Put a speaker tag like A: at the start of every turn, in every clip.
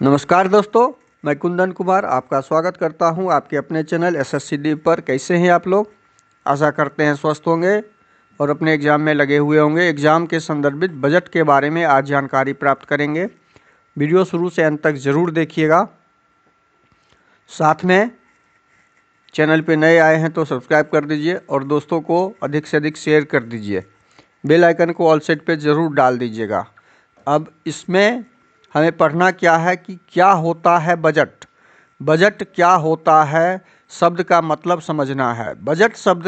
A: नमस्कार दोस्तों, मैं कुंदन कुमार आपका स्वागत करता हूं आपके अपने चैनल SSCD पर। कैसे हैं आप लोग? आशा करते हैं स्वस्थ होंगे और अपने एग्ज़ाम में लगे हुए होंगे। एग्ज़ाम के संदर्भित बजट के बारे में आज जानकारी प्राप्त करेंगे। वीडियो शुरू से अंत तक ज़रूर देखिएगा। साथ में चैनल पे नए आए हैं तो सब्सक्राइब कर दीजिए और दोस्तों को अधिक से अधिक शेयर कर दीजिए। बेल आइकन को ऑल सेट पे ज़रूर डाल दीजिएगा। अब इसमें हमें पढ़ना क्या है कि क्या होता है बजट। बजट क्या होता है, शब्द का मतलब समझना है। बजट शब्द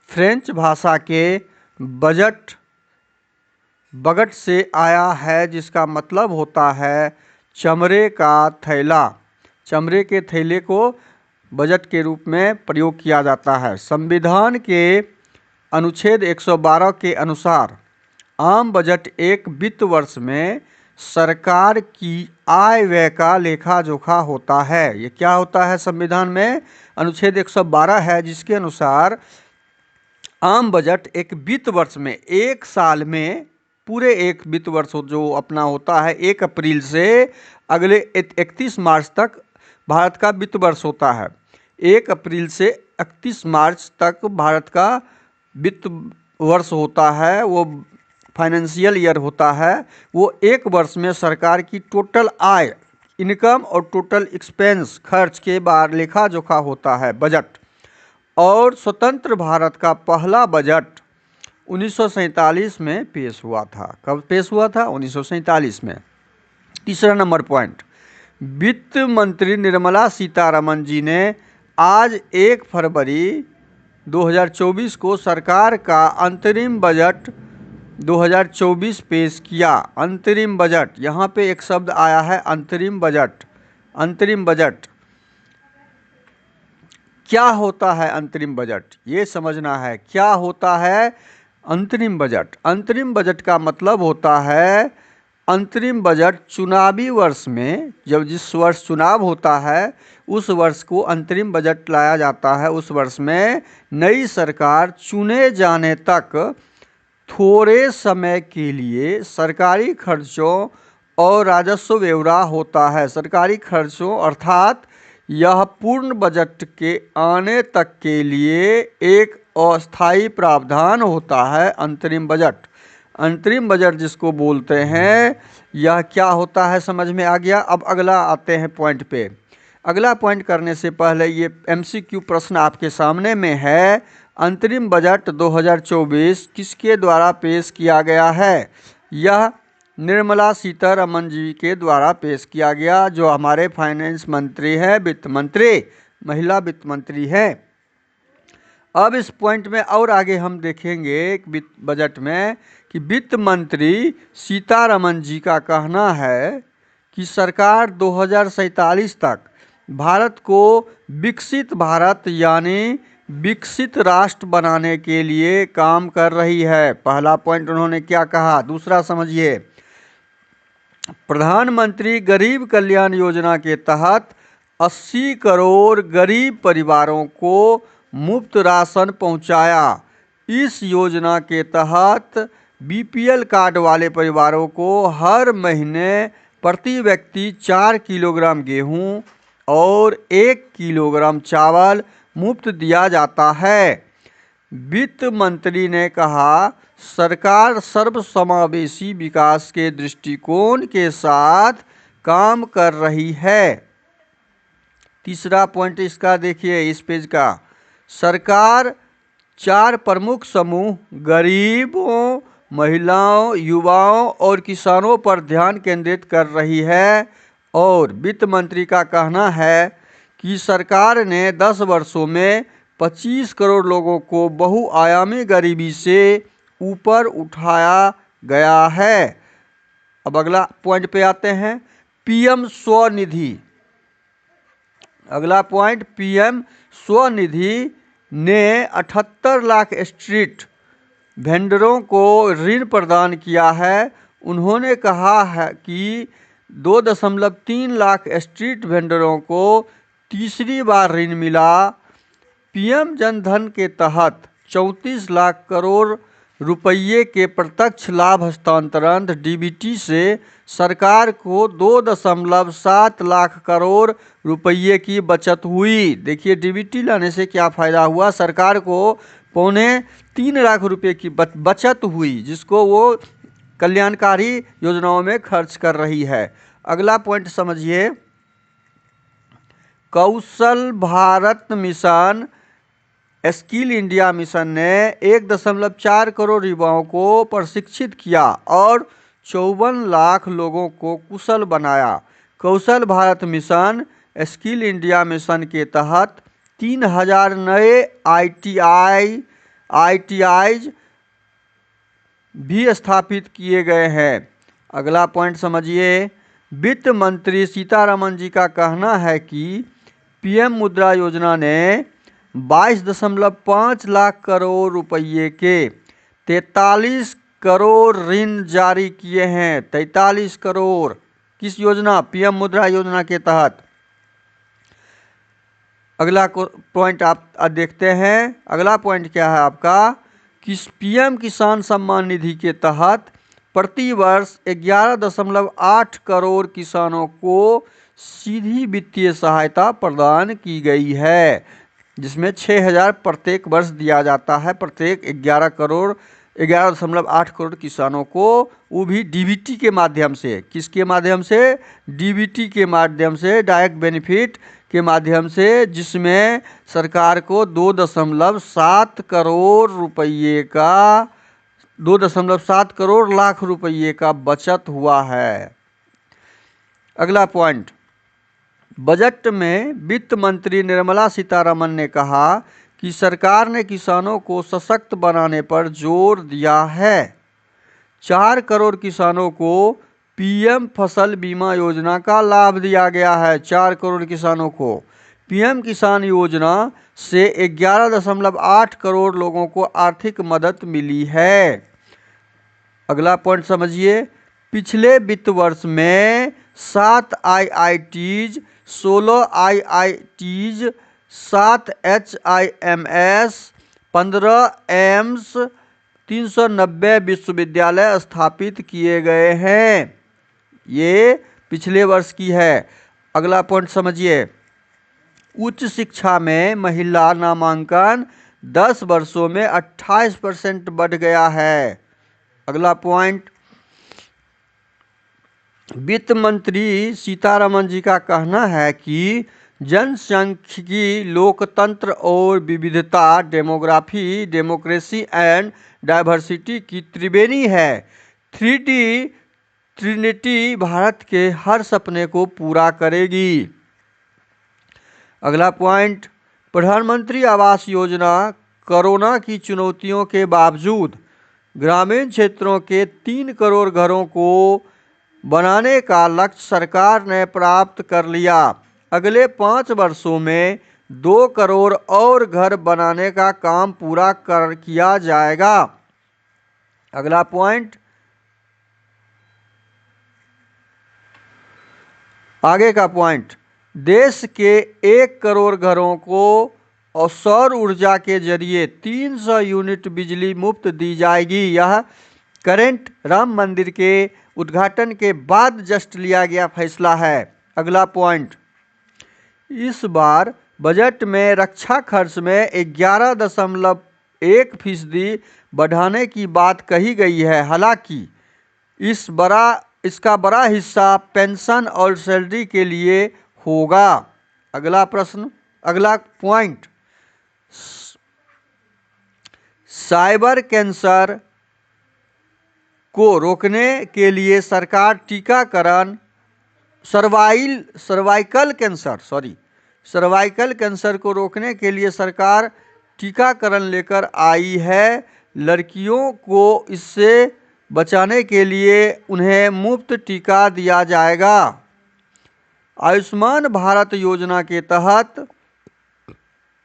A: फ्रेंच भाषा के बगट से आया है, जिसका मतलब होता है चमड़े का थैला। चमड़े के थैले को बजट के रूप में प्रयोग किया जाता है। संविधान के अनुच्छेद 112 के अनुसार आम बजट एक वित्त वर्ष में सरकार की आय व्यय का लेखा जोखा होता है। ये क्या होता है? संविधान में अनुच्छेद 112 है, जिसके अनुसार आम बजट एक वित्त वर्ष में, एक साल में, पूरे एक वित्त वर्ष जो अपना होता है 1 अप्रैल से अगले 31 मार्च तक भारत का वित्त वर्ष होता है। 1 अप्रैल से 31 मार्च तक भारत का वित्त वर्ष होता है, वो फाइनेंशियल ईयर होता है। वो एक वर्ष में सरकार की टोटल आय, इनकम और टोटल एक्सपेंस, खर्च के बार लेखा जोखा होता है बजट। और स्वतंत्र भारत का पहला बजट 1947 में पेश हुआ था। कब पेश हुआ था? 1947 में। तीसरा नंबर पॉइंट, वित्त मंत्री निर्मला सीतारमण जी ने आज 1 फरवरी 2024 को सरकार का अंतरिम बजट 2024 पेश किया। अंतरिम बजट, यहाँ पे एक शब्द आया है अंतरिम बजट। अंतरिम बजट क्या होता है? अंतरिम बजट ये समझना है क्या होता है अंतरिम बजट। अंतरिम बजट का मतलब होता है अंतरिम बजट चुनावी वर्ष में, जब जिस वर्ष चुनाव होता है उस वर्ष को अंतरिम बजट लाया जाता है। उस वर्ष में नई सरकार चुने जाने तक थोड़े समय के लिए सरकारी खर्चों और राजस्व ब्यौरा होता है। सरकारी खर्चों अर्थात यह पूर्ण बजट के आने तक के लिए एक अस्थायी प्रावधान होता है अंतरिम बजट। अंतरिम बजट जिसको बोलते हैं, यह क्या होता है समझ में आ गया। अब अगला आते हैं पॉइंट पे। अगला पॉइंट करने से पहले ये MCQ प्रश्न आपके सामने में है। अंतरिम बजट 2024 किसके द्वारा पेश किया गया है? यह निर्मला सीतारमण जी के द्वारा पेश किया गया, जो हमारे फाइनेंस मंत्री हैं, वित्त मंत्री, महिला वित्त मंत्री हैं। अब इस पॉइंट में और आगे हम देखेंगे वित्त बजट में कि वित्त मंत्री सीतारमण जी का कहना है कि सरकार 2047 तक भारत को विकसित भारत यानी विकसित राष्ट्र बनाने के लिए काम कर रही है। पहला पॉइंट उन्होंने क्या कहा। दूसरा समझिए, प्रधानमंत्री गरीब कल्याण योजना के तहत 80 करोड़ गरीब परिवारों को मुफ्त राशन पहुंचाया। इस योजना के तहत BPL कार्ड वाले परिवारों को हर महीने प्रति व्यक्ति 4 किलोग्राम गेहूं और 1 किलोग्राम चावल मुफ्त दिया जाता है। वित्त मंत्री ने कहा, सरकार सर्वसमावेशी विकास के दृष्टिकोण के साथ काम कर रही है। तीसरा पॉइंट इसका देखिए, इस पेज का, सरकार 4 प्रमुख समूह गरीबों, महिलाओं, युवाओं और किसानों पर ध्यान केंद्रित कर रही है। और वित्त मंत्री का कहना है कि सरकार ने 10 वर्षों में 25 करोड़ लोगों को बहुआयामी गरीबी से ऊपर उठाया गया है। अब अगला पॉइंट पे आते हैं, PM स्वनिधि। अगला पॉइंट, PM स्वनिधि ने 78 लाख स्ट्रीट वेंडरों को ऋण प्रदान किया है। उन्होंने कहा है कि 2.3 लाख स्ट्रीट वेंडरों को तीसरी बार ऋण मिला। PM जनधन के तहत 34 लाख करोड़ रुपये के प्रत्यक्ष लाभ हस्तांतरण डीबीटी से सरकार को 2.7 लाख करोड़ रुपये की बचत हुई। देखिए डीबीटी लाने से क्या फ़ायदा हुआ, सरकार को 3.25 लाख रुपये की बचत हुई, जिसको वो कल्याणकारी योजनाओं में खर्च कर रही है। अगला पॉइंट समझिए, Kaushal Bharat mission skill India mission ने 1.4 करोड़ युवाओं को प्रशिक्षित किया और 54 लाख लोगों को कुशल बनाया। Kaushal Bharat mission skill India mission के तहत 3000 नए ITIs भी स्थापित किए गए हैं। अगला पॉइंट समझिए, वित्त मंत्री सीतारमण जी का कहना है कि पीएम मुद्रा योजना ने 22.5 लाख करोड़ रुपये के 43 करोड़ ऋण जारी किए हैं। 43 करोड़ किस योजना, पीएम मुद्रा योजना के तहत। अगला पॉइंट आप देखते हैं। अगला पॉइंट क्या है आपका, कि पीएम किसान सम्मान निधि के तहत प्रति वर्ष 11.8 करोड़ किसानों को सीधी वित्तीय सहायता प्रदान की गई है, जिसमें 6,000 प्रत्येक वर्ष दिया जाता है प्रत्येक 11.8 करोड़ किसानों को, वो भी डीबीटी के माध्यम से। किसके माध्यम से, डीबीटी के माध्यम से, डायरेक्ट बेनिफिट के माध्यम से, जिसमें सरकार को 2.7 करोड़ रुपये का 2.7 करोड़ लाख रुपये का बचत हुआ है। अगला पॉइंट, बजट में वित्त मंत्री निर्मला सीतारमण ने कहा कि सरकार ने किसानों को सशक्त बनाने पर जोर दिया है। 4 करोड़ किसानों को पीएम फसल बीमा योजना का लाभ दिया गया है। 4 करोड़ किसानों को पीएम किसान योजना से 11.8 करोड़ लोगों को आर्थिक मदद मिली है। अगला पॉइंट समझिए, पिछले वित्त वर्ष में 7 IITs, 16 IITs, 7 HIMS, 15 एम्स, 390 विश्वविद्यालय स्थापित किए गए हैं। ये पिछले वर्ष की है। अगला पॉइंट समझिए, उच्च शिक्षा में महिला नामांकन 10 वर्षों में 28% बढ़ गया है। अगला पॉइंट, वित्त मंत्री सीतारमण जी का कहना है कि जनसांख्यिकी लोकतंत्र और विविधता, डेमोग्राफी, डेमोक्रेसी एंड डाइवर्सिटी की त्रिवेणी है। 3D ट्रिनिटी भारत के हर सपने को पूरा करेगी। अगला पॉइंट, प्रधानमंत्री आवास योजना कोरोना की चुनौतियों के बावजूद ग्रामीण क्षेत्रों के 3 करोड़ घरों को बनाने का लक्ष्य सरकार ने प्राप्त कर लिया। अगले 5 वर्षों में 2 करोड़ और घर बनाने का काम पूरा किया जाएगा। अगला पॉइंट, आगे का पॉइंट, देश के 1 करोड़ घरों को और सौर ऊर्जा के जरिए 300 यूनिट बिजली मुफ्त दी जाएगी। यह करंट राम मंदिर के उद्घाटन के बाद जस्ट लिया गया फैसला है। अगला पॉइंट, इस बार बजट में रक्षा खर्च में 11.1% बढ़ाने की बात कही गई है। हालांकि इसका बड़ा हिस्सा पेंशन और सैलरी के लिए होगा। अगला प्रश्न, अगला पॉइंट, साइबर कैंसर को रोकने के लिए सरकार टीकाकरण, सर्वाइकल कैंसर को रोकने के लिए सरकार टीकाकरण लेकर आई है। लड़कियों को इससे बचाने के लिए उन्हें मुफ्त टीका दिया जाएगा। आयुष्मान भारत योजना के तहत,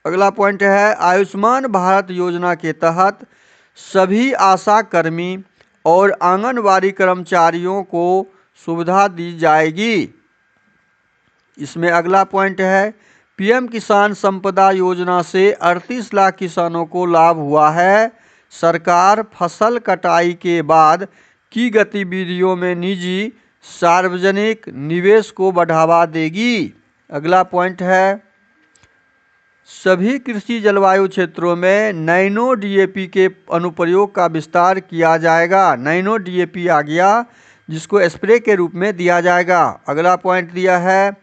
A: अगला पॉइंट है, आयुष्मान भारत योजना के तहत सभी आशा कर्मी और आंगनवाड़ी कर्मचारियों को सुविधा दी जाएगी। इसमें अगला पॉइंट है, पीएम किसान संपदा योजना से 38 लाख किसानों को लाभ हुआ है। सरकार फसल कटाई के बाद की गतिविधियों में निजी सार्वजनिक निवेश को बढ़ावा देगी। अगला पॉइंट है, सभी कृषि जलवायु क्षेत्रों में नैनो डीएपी के अनुप्रयोग का विस्तार किया जाएगा। नैनो डीएपी आ गया, जिसको स्प्रे के रूप में दिया जाएगा। अगला पॉइंट दिया है,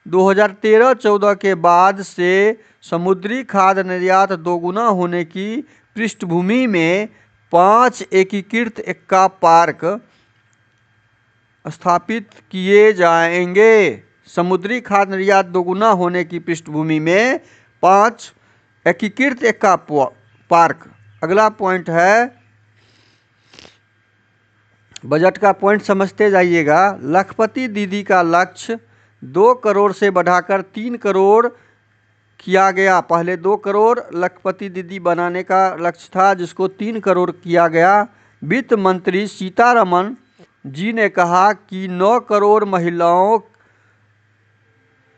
A: 2013-14 के बाद से समुद्री खाद्य निर्यात दोगुना होने की पृष्ठभूमि में 5 एकीकृत एक्वा पार्क स्थापित किए जाएंगे। समुद्री खाद्य निर्यात दोगुना होने की पृष्ठभूमि में 5 एकीकृत एक्वा पार्क। अगला पॉइंट है, बजट का पॉइंट समझते जाइएगा। लखपति दीदी का लक्ष्य 2 करोड़ से बढ़ाकर 3 करोड़ किया गया। पहले 2 करोड़ लखपति दीदी बनाने का लक्ष्य था, जिसको 3 करोड़ किया गया। वित्त मंत्री सीतारमण जी ने कहा कि 9 करोड़ महिलाओं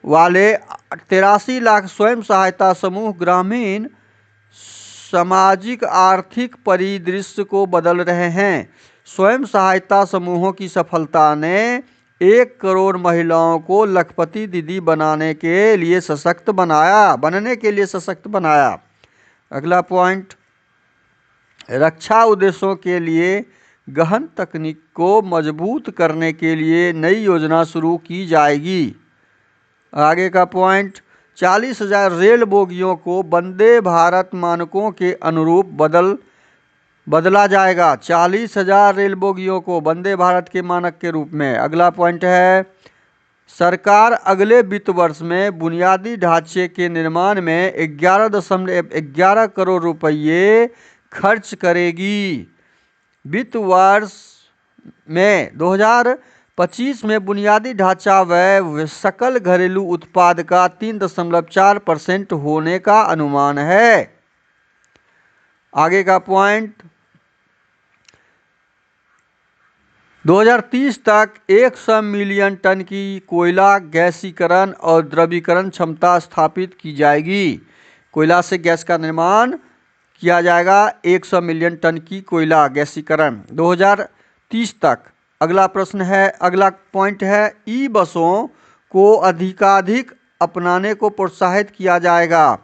A: वाले 83 लाख स्वयं सहायता समूह ग्रामीण सामाजिक आर्थिक परिदृश्य को बदल रहे हैं। स्वयं सहायता समूहों की सफलता ने 1 करोड़ महिलाओं को लखपति दीदी बनने के लिए सशक्त बनाया। अगला पॉइंट, रक्षा उद्देश्यों के लिए गहन तकनीक को मजबूत करने के लिए नई योजना शुरू की जाएगी। आगे का पॉइंट, 40,000 रेल बोगियों को वंदे भारत मानकों के अनुरूप बदला जाएगा। 40,000 रेल बोगियों को वंदे भारत के मानक के रूप में। अगला पॉइंट है, सरकार अगले वित्त वर्ष में बुनियादी ढांचे के निर्माण में 11.11 करोड़ रुपये खर्च करेगी। वित्त वर्ष में 2025 में बुनियादी ढांचा व्यय सकल घरेलू उत्पाद का 3.4% होने का अनुमान है। आगे का पॉइंट, 2030 तक 100 मिलियन टन की कोयला गैसीकरण और द्रवीकरण क्षमता स्थापित की जाएगी। कोयला से गैस का निर्माण किया जाएगा, 100 मिलियन टन की कोयला गैसीकरण 2030 तक। अगला प्रश्न है, अगला पॉइंट है, ई बसों को अधिकाधिक अपनाने को प्रोत्साहित किया जाएगा।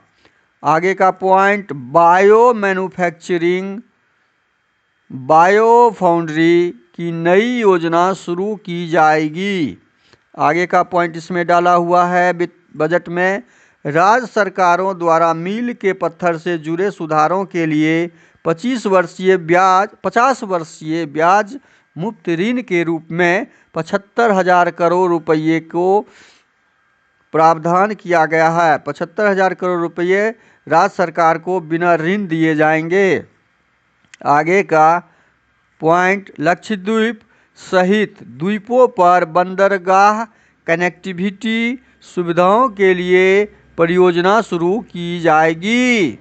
A: आगे का point, bio manufacturing bio foundry की नई योजना शुरू की जाएगी। आगे का पॉइंट इसमें डाला हुआ है, बजट में राज्य सरकारों द्वारा मील के पत्थर से जुड़े सुधारों के लिए 50 वर्षीय ब्याज मुक्त ऋण के रूप में 75,000 करोड़ रुपये को प्रावधान किया गया है। 75,000 करोड़ रुपये राज्य सरकार को बिना ऋण दिए जाएंगे। आगे का पॉइंट, लक्षद्वीप सहित द्वीपों पर बंदरगाह कनेक्टिविटी सुविधाओं के लिए परियोजना शुरू की जाएगी।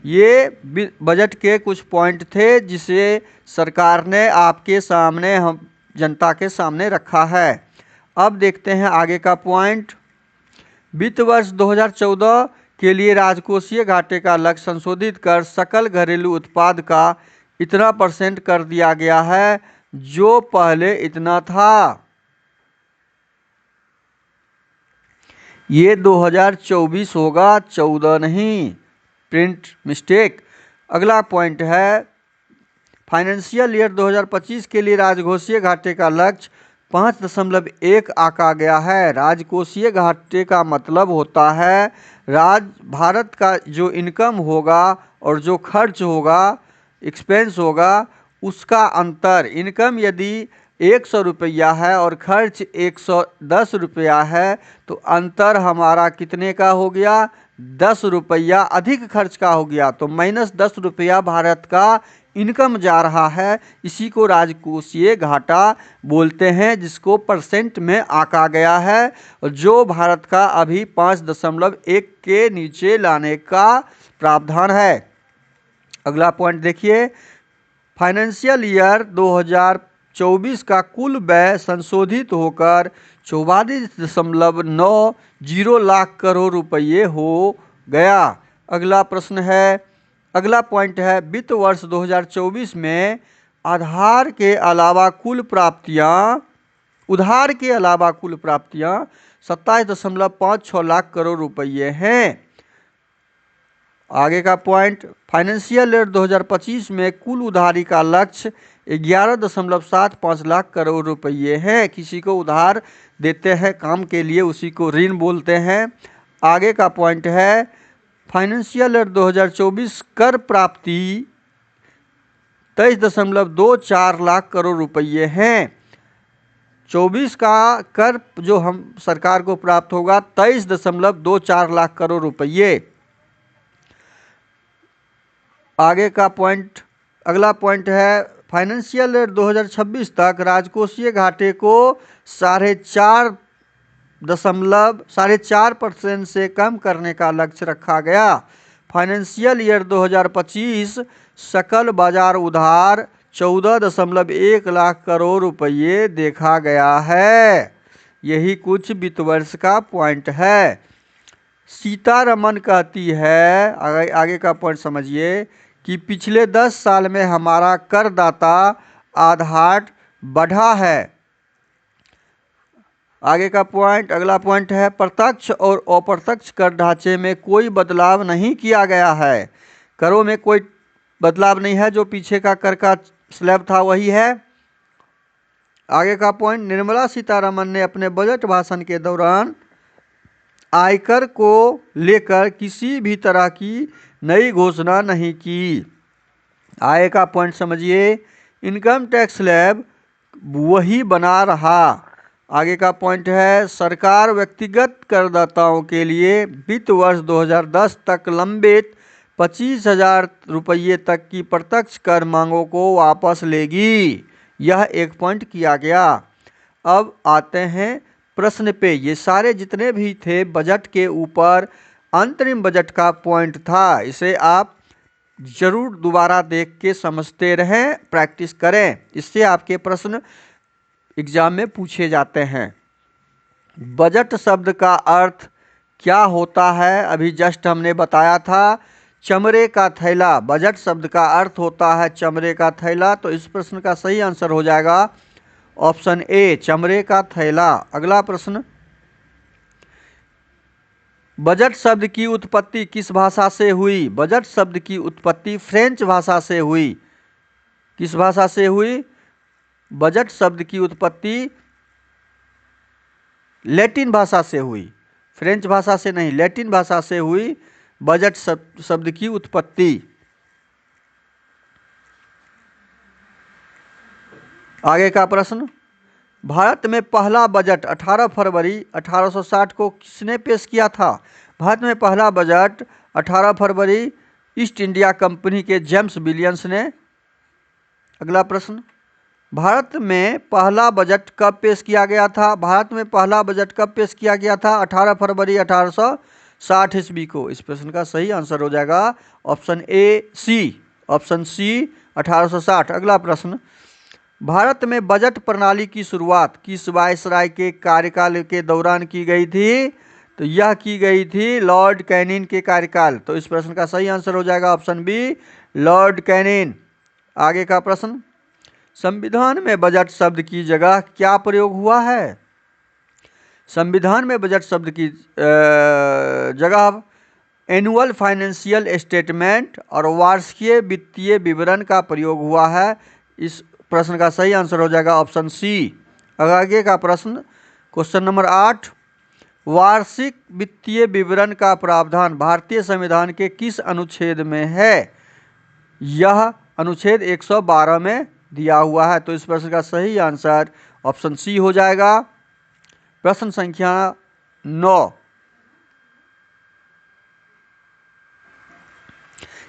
A: ये बजट के कुछ पॉइंट थे जिसे सरकार ने आपके सामने, हम जनता के सामने रखा है। अब देखते हैं आगे का पॉइंट, वित्त वर्ष 2014 के लिए राजकोषीय घाटे का लक्ष्य संशोधित कर सकल घरेलू उत्पाद का इतना % कर दिया गया है, जो पहले इतना था। ये 2024 होगा, 14 नहीं, प्रिंट मिस्टेक। अगला पॉइंट है, फाइनेंशियल ईयर 2025 के लिए राजकोषीय घाटे का लक्ष्य 5.1 आंका गया है। राजकोषीय घाटे का मतलब होता है भारत का जो इनकम होगा और जो खर्च होगा, एक्सपेंस होगा, उसका अंतर। इनकम यदि 100 रुपया है और खर्च 110 रुपया है, तो अंतर हमारा कितने का हो गया? 10 रुपया अधिक खर्च का हो गया। तो -10 रुपया भारत का इनकम जा रहा है। इसी को राजकोषीय घाटा बोलते हैं, जिसको % में आंका गया है, जो भारत का अभी 5.1 के नीचे लाने का प्रावधान है। अगला पॉइंट देखिए, फाइनेंशियल ईयर 2024 का कुल व्यय संशोधित होकर 44.90 लाख करोड़ रुपये हो गया। अगला प्रश्न है, अगला पॉइंट है वित्त वर्ष 2024 में उधार के अलावा कुल प्राप्तियां 27.56 लाख करोड़ रुपये हैं। आगे का पॉइंट फाइनेंशियल ईयर 2025 में कुल उधारी का लक्ष्य 11.75 लाख करोड़ रुपये है। किसी को उधार देते हैं काम के लिए, उसी को ऋण बोलते हैं। आगे का पॉइंट है फाइनेंशियल ईयर 2024 कर प्राप्ति 23.24 लाख करोड़ रुपये हैं। 24 का कर जो हम सरकार को प्राप्त होगा 23.24 लाख करोड़ रुपये। आगे का पॉइंट, अगला पॉइंट है फाइनेंशियल ईयर 2026 तक राजकोषीय घाटे को 4.5% से कम करने का लक्ष्य रखा गया। फाइनेंशियल ईयर 2025 सकल बाजार उधार 14.1 लाख करोड़ रुपये देखा गया है। यही कुछ वित्त वर्ष का पॉइंट है। सीतारमन कहती है, आगे का पॉइंट समझिए, कि पिछले 10 साल में हमारा करदाता आधार बढ़ा है। आगे का पॉइंट, अगला पॉइंट है प्रत्यक्ष और अप्रत्यक्ष कर ढांचे में कोई बदलाव नहीं किया गया है। करों में कोई बदलाव नहीं है, जो पीछे का कर का स्लैब था वही है। आगे का पॉइंट, निर्मला सीतारमन ने अपने बजट भाषण के दौरान आयकर को लेकर किसी भी तरह की नई घोषणा नहीं की। आय का पॉइंट समझिए, इनकम टैक्स स्लैब वही बना रहा। आगे का पॉइंट है सरकार व्यक्तिगत करदाताओं के लिए वित्त वर्ष 2010 तक लंबित 25,000 रुपये तक की प्रत्यक्ष कर मांगों को वापस लेगी। यह एक पॉइंट किया गया। अब आते हैं प्रश्न पे। ये सारे जितने भी थे बजट के ऊपर अंतरिम बजट का पॉइंट था। इसे आप जरूर दोबारा देख के समझते रहें, प्रैक्टिस करें। इससे आपके प्रश्न एग्जाम में पूछे जाते हैं। बजट शब्द का अर्थ क्या होता है अभी जस्ट हमने बताया था, चमड़े का थैला। बजट शब्द का अर्थ होता है चमड़े का थैला। तो इस प्रश्न का सही आंसर हो जाएगा ऑप्शन ए, चमड़े का थैला। अगला प्रश्न, बजट शब्द की उत्पत्ति किस भाषा से हुई? बजट शब्द की उत्पत्ति फ्रेंच भाषा से हुई। किस भाषा से हुई? बजट शब्द की उत्पत्ति लैटिन भाषा से हुई, फ्रेंच भाषा से नहीं, लैटिन भाषा से हुई बजट शब्द की उत्पत्ति। आगे का प्रश्न, भारत में पहला बजट 18 फरवरी 1860 को किसने पेश किया था? भारत में पहला बजट 18 फरवरी ईस्ट इंडिया कंपनी के जेम्स विलियम्स ने। अगला प्रश्न, भारत में पहला बजट कब पेश किया गया था? भारत में पहला बजट कब पेश किया गया था? 18 फरवरी 1860 ईस्वी को। इस प्रश्न का सही आंसर हो जाएगा option A C, option C 1860। अगला प्रश्न, भारत में बजट प्रणाली की शुरुआत किस वायसराय के कार्यकाल के दौरान की गई थी? तो यह की गई थी लॉर्ड कैनिंग के कार्यकाल। तो इस प्रश्न का सही आंसर हो जाएगा ऑप्शन बी, लॉर्ड कैनिंग। आगे का प्रश्न, संविधान में बजट शब्द की जगह क्या प्रयोग हुआ है? संविधान में बजट शब्द की जगह एनुअल फाइनेंशियल स्टेटमेंट और वार्षिकीय वित्तीय विवरण का प्रयोग हुआ है। इस प्रश्न का सही आंसर हो जाएगा ऑप्शन सी। आगे का प्रश्न, क्वेश्चन नंबर 8, वार्षिक वित्तीय विवरण का प्रावधान भारतीय संविधान के किस अनुच्छेद में है? यह अनुच्छेद 112 में दिया हुआ है। तो इस प्रश्न का सही आंसर ऑप्शन सी हो जाएगा। प्रश्न संख्या 9,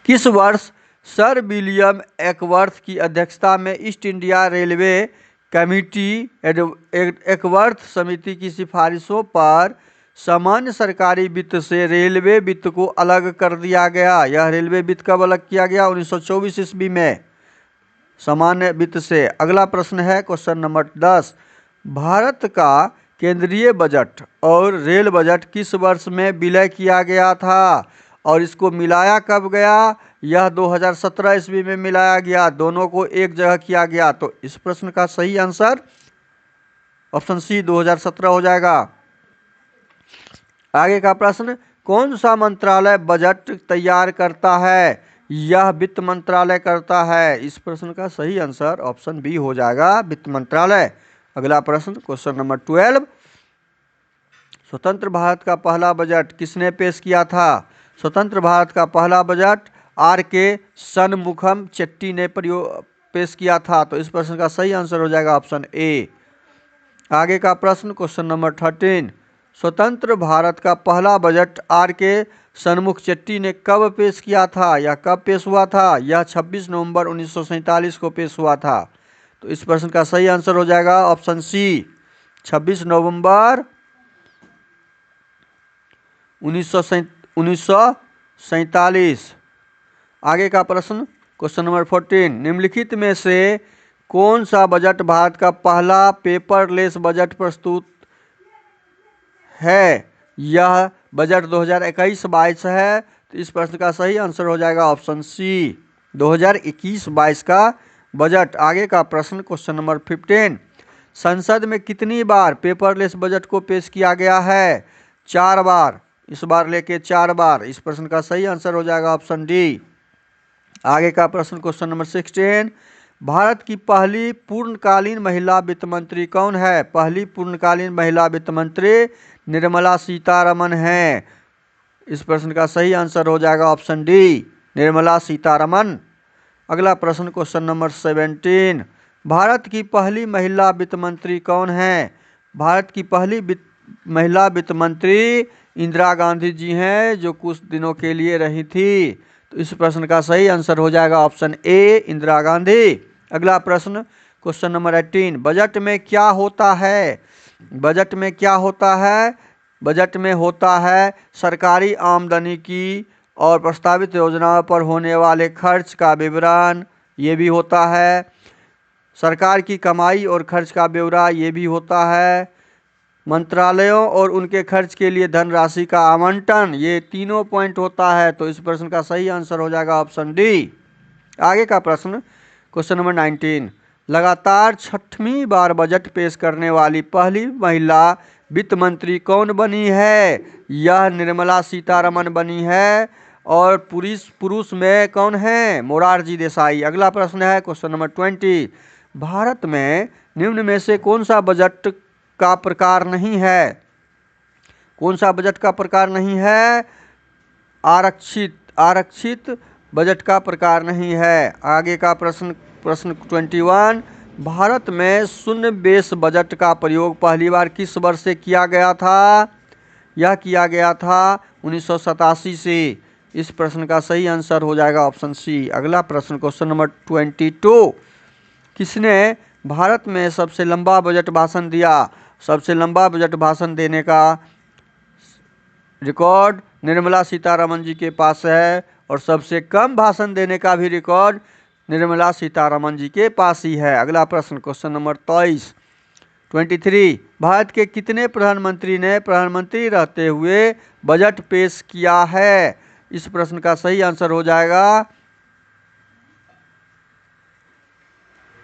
A: किस वर्ष सर विलियम एकवर्थ की अध्यक्षता में ईस्ट इंडिया रेलवे कमेटी एकवर्थ समिति की सिफारिशों पर सामान्य सरकारी वित्त से रेलवे वित्त को अलग कर दिया गया? यह रेलवे वित्त कब अलग किया गया? 1924 ईस्वी में, सामान्य वित्त से। अगला प्रश्न है क्वेश्चन नंबर 10, भारत का केंद्रीय बजट और रेल बजट किस वर्ष में विलय किया गया था और इसको मिलाया कब गया? यह 2017 ईस्वी में मिलाया गया, दोनों को एक जगह किया गया। तो इस प्रश्न का सही आंसर ऑप्शन सी 2017 हो जाएगा। आगे का प्रश्न, कौन सा मंत्रालय बजट तैयार करता है? यह वित्त मंत्रालय करता है। इस प्रश्न का सही आंसर ऑप्शन बी हो जाएगा, वित्त मंत्रालय। अगला प्रश्न क्वेश्चन नंबर 12, स्वतंत्र भारत का पहला बजट किसने पेश किया था? स्वतंत्र भारत का पहला बजट आर.के. शनमुखम चेट्टी ने पेश किया था। तो इस प्रश्न का सही आंसर हो जाएगा ऑप्शन ए। आगे का प्रश्न क्वेश्चन नंबर 13, स्वतंत्र भारत का पहला बजट आर.के. शनमुख चेट्टी ने कब पेश किया था या कब पेश हुआ था? यह 26 नवंबर 1947 को पेश हुआ था। तो इस प्रश्न का सही आंसर हो जाएगा ऑप्शन सी 26 नवंबर 1947। आगे का प्रश्न क्वेश्चन नंबर 14, निम्नलिखित में से कौन सा बजट भारत का पहला पेपरलेस बजट प्रस्तुत है? यह बजट 2021-22 है। तो इस प्रश्न का सही आंसर हो जाएगा ऑप्शन सी 2021-22 का बजट। आगे का प्रश्न क्वेश्चन नंबर 15, संसद में कितनी बार पेपरलेस बजट को पेश किया गया है? 4 बार। इस बार लेके 4 बार। इस प्रश्न का सही आंसर हो जाएगा ऑप्शन डी। आगे का प्रश्न क्वेश्चन नंबर 16, भारत की पहली पूर्णकालीन महिला वित्त मंत्री कौन है? पहली पूर्णकालीन महिला वित्त मंत्री निर्मला सीतारमण है। इस प्रश्न का सही आंसर हो जाएगा ऑप्शन डी निर्मला सीतारमण। अगला प्रश्न क्वेश्चन नंबर 17, भारत की पहली महिला वित्त मंत्री कौन है? भारत की पहली महिला वित्त मंत्री इंदिरा गांधी जी हैं, जो कुछ दिनों के लिए रही थी। तो इस प्रश्न का सही आंसर हो जाएगा ऑप्शन ए इंदिरा गांधी। अगला प्रश्न क्वेश्चन नंबर 18, बजट में क्या होता है? बजट में क्या होता है? बजट में होता है सरकारी आमदनी की और प्रस्तावित योजनाओं पर होने वाले खर्च का विवरण, ये भी होता है। सरकार की कमाई और खर्च का ब्यौरा, ये भी होता है। मंत्रालयों और उनके खर्च के लिए धनराशि का आवंटन, ये तीनों पॉइंट होता है। तो इस प्रश्न का सही आंसर हो जाएगा ऑप्शन डी। आगे का प्रश्न क्वेश्चन नंबर 19, लगातार 6वीं बार बजट पेश करने वाली पहली महिला वित्त मंत्री कौन बनी है? यह निर्मला सीतारमण बनी है। और पुरुष में कौन है? मोरारजी देसाई। अगला प्रश्न है क्वेश्चन नंबर 20, भारत में निम्न में से कौन सा बजट का प्रकार नहीं है? कौन सा बजट का प्रकार नहीं है? आरक्षित बजट का प्रकार नहीं है। आगे का प्रश्न 21, भारत में शून्य बेस बजट का प्रयोग पहली बार किस वर्ष से किया गया था? यह किया गया था 1987 से। इस प्रश्न का सही आंसर हो जाएगा ऑप्शन सी। अगला प्रश्न क्वेश्चन नंबर 22, किसने भारत में सबसे लंबा बजट भाषण दिया? सबसे लंबा बजट भाषण देने का रिकॉर्ड निर्मला सीतारमण जी के पास है और सबसे कम भाषण देने का भी रिकॉर्ड निर्मला सीतारमण जी के पास ही है। अगला प्रश्न क्वेश्चन नंबर 23, भारत के कितने प्रधानमंत्री ने प्रधानमंत्री रहते हुए बजट पेश किया है? इस प्रश्न का सही आंसर हो जाएगा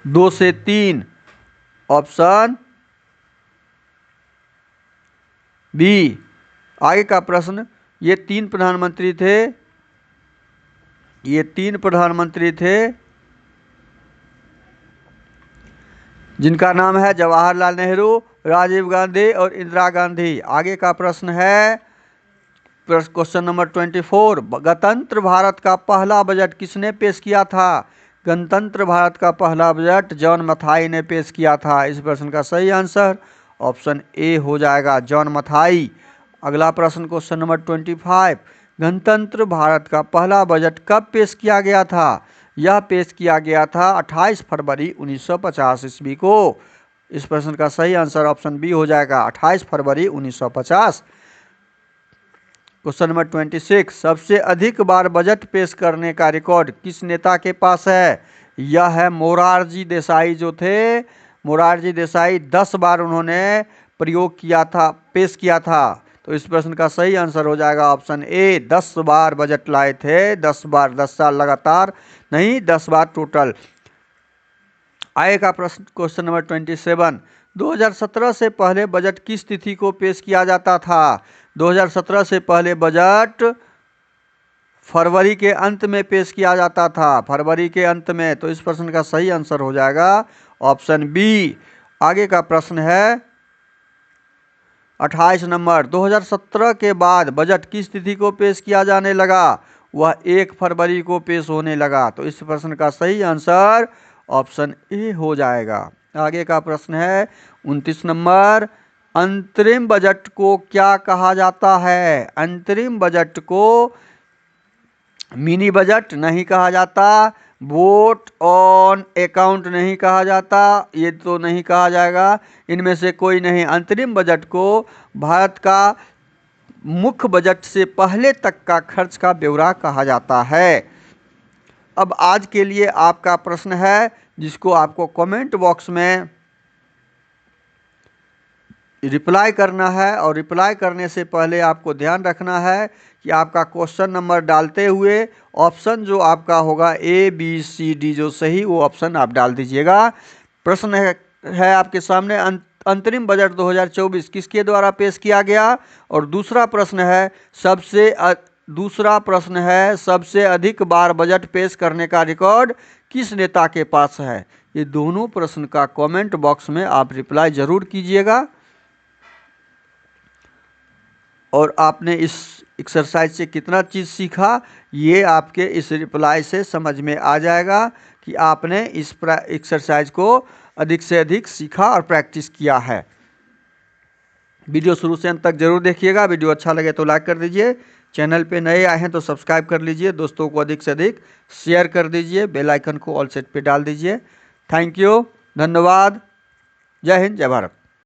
A: 2 से 3, ऑप्शन बी। आगे का प्रश्न, ये तीन प्रधानमंत्री थे जिनका नाम है जवाहरलाल नेहरू, राजीव गांधी और इंदिरा गांधी। आगे का प्रश्न है क्वेश्चन नंबर 24, गणतंत्र भारत का पहला बजट किसने पेश किया था? गणतंत्र भारत का पहला बजट जॉन मथाई ने पेश किया था। इस प्रश्न का सही आंसर ऑप्शन ए हो जाएगा, जॉन मथाई। अगला प्रश्न क्वेश्चन नंबर 25, गणतंत्र भारत का पहला बजट कब पेश किया गया था? यह पेश किया गया था 28 फरवरी 1950 ईस्वी को। इस प्रश्न का सही आंसर ऑप्शन बी हो जाएगा, 28 फरवरी 1950। क्वेश्चन नंबर 26, सबसे अधिक बार बजट पेश करने का रिकॉर्ड किस नेता के पास है? यह है मोरारजी देसाई जो थे। मोरारजी देसाई 10 बार उन्होंने पेश किया था। तो इस प्रश्न का सही आंसर हो जाएगा ऑप्शन ए, 10 बार बजट लाए थे। 10 बार, 10 साल लगातार नहीं, 10 बार टोटल। आय का प्रश्न, क्वेश्चन नंबर 27, 2017 से पहले बजट किस तिथि को पेश किया जाता था? 2017 से पहले बजट फरवरी के अंत में पेश किया जाता था, फरवरी के अंत में। तो इस प्रश्न का सही आंसर हो जाएगा ऑप्शन बी। आगे का प्रश्न है 28 नंबर, 2017 के बाद बजट किस तिथि को पेश किया जाने लगा? वह 1 फरवरी को पेश होने लगा। तो इस प्रश्न का सही आंसर ऑप्शन ए हो जाएगा। आगे का प्रश्न है 29 नंबर, अंतरिम बजट को क्या कहा जाता है? अंतरिम बजट को मिनी बजट नहीं कहा जाता, वोट ऑन अकाउंट नहीं कहा जाता, ये तो नहीं कहा जाएगा, इनमें से कोई नहीं। अंतरिम बजट को भारत का मुख्य बजट से पहले तक का खर्च का ब्यौरा कहा जाता है। अब आज के लिए आपका प्रश्न है जिसको आपको कमेंट बॉक्स में रिप्लाई करना है, और रिप्लाई करने से पहले आपको ध्यान रखना है कि आपका क्वेश्चन नंबर डालते हुए ऑप्शन जो आपका होगा ए बी सी डी, जो सही वो ऑप्शन आप डाल दीजिएगा। प्रश्न है आपके सामने, अंतरिम बजट 2024 किसके द्वारा पेश किया गया? और दूसरा प्रश्न है सबसे अधिक बार बजट पेश करने का रिकॉर्ड किस नेता के पास है? ये दोनों प्रश्न का कमेंट बॉक्स में आप रिप्लाई जरूर कीजिएगा। और आपने इस एक्सरसाइज से कितना चीज़ सीखा, ये आपके इस रिप्लाई से समझ में आ जाएगा कि आपने इस एक्सरसाइज को अधिक से अधिक सीखा और प्रैक्टिस किया है। वीडियो शुरू से अंत तक जरूर देखिएगा। वीडियो अच्छा लगे तो लाइक कर दीजिए, चैनल पे नए आए हैं तो सब्सक्राइब कर लीजिए, दोस्तों को अधिक से अधिक शेयर कर दीजिए, बेल आइकन को ऑल सेट पे डाल दीजिए। थैंक यू, धन्यवाद, जय हिंद, जय भारत।